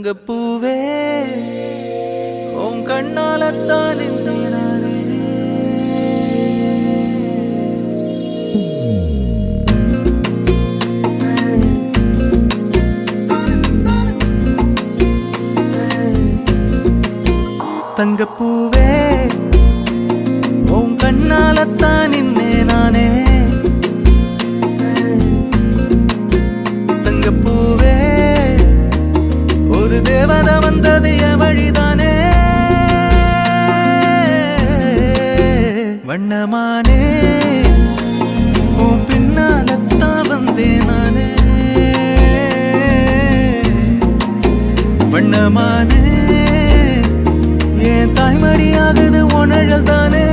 தங்கப்பூவே உன் கண்ணாலத்தான் நானே தங்கப்பூவே உன் கண்ணாலத்தான் நானே தங்கப்பூவே ஒரு தேவதை வந்தது என் வழிதானே வண்ணமானே உன் பின்னாலத்தான் வந்தேன் நானே வண்ணமானே என் தாய்மடியாகுது உணழல் தானே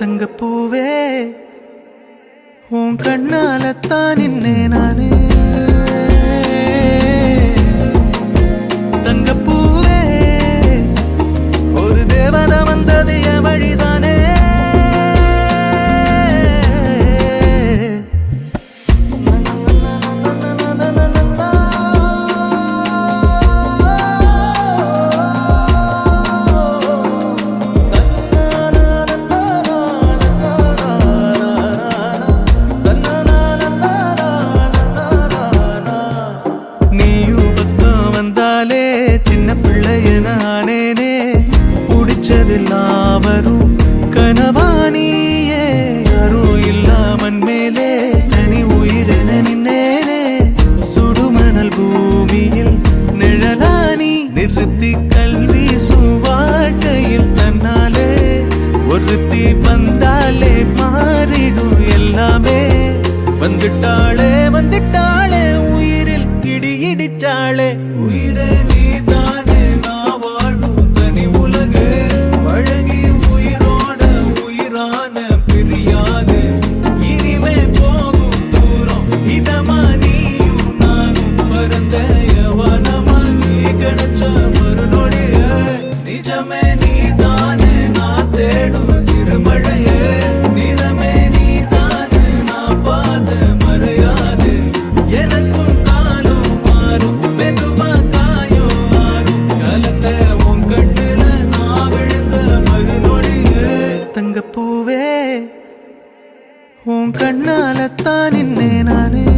தங்கப்பூவே உன் கண்ணாலத்தான் நானே தங்கப்பூவே ஒரு தேவதை வந்தது என் வழிதானே சின்ன பிள்ளைய நானேனே புடிச்சதெல்லாம் வரும் கனவானியே யாரும் இல்லாமன் மேலே தனி உயிரென நின்னேனே சுடுமணல் பூமியில் நிழலானி நிறுத்தி கல்வி வாழ்க்கையில் தன்னாலே ஒருத்தி வந்தாலே மாறிடும் எல்லாமே வந்துட்டாளே வந்துட்டாளே உயிரில் இடி இடிச்சாளே உயிரே நீதானே நான் வாழும் தனி உலகு பழகி உயிரோட உயிரான பிரியாது இனிமே போகும் தூரம் இதமா நீயும் நானும் பரந்த யவனமா நீ கிடைச்ச மறுநொடிய நிஜமே நீதானே நான் தேடும் சிறுமழையே நிறமே நீதானே நான் பாத மறையாது எனக்கும் காலம் மாறும் மெதுவா காயம் மாறும் கலந்த உன் கண்ணுல நான் விழுந்த மறுநொடியே தங்கப்பூவே உன் கண்ணாலத்தான் நானே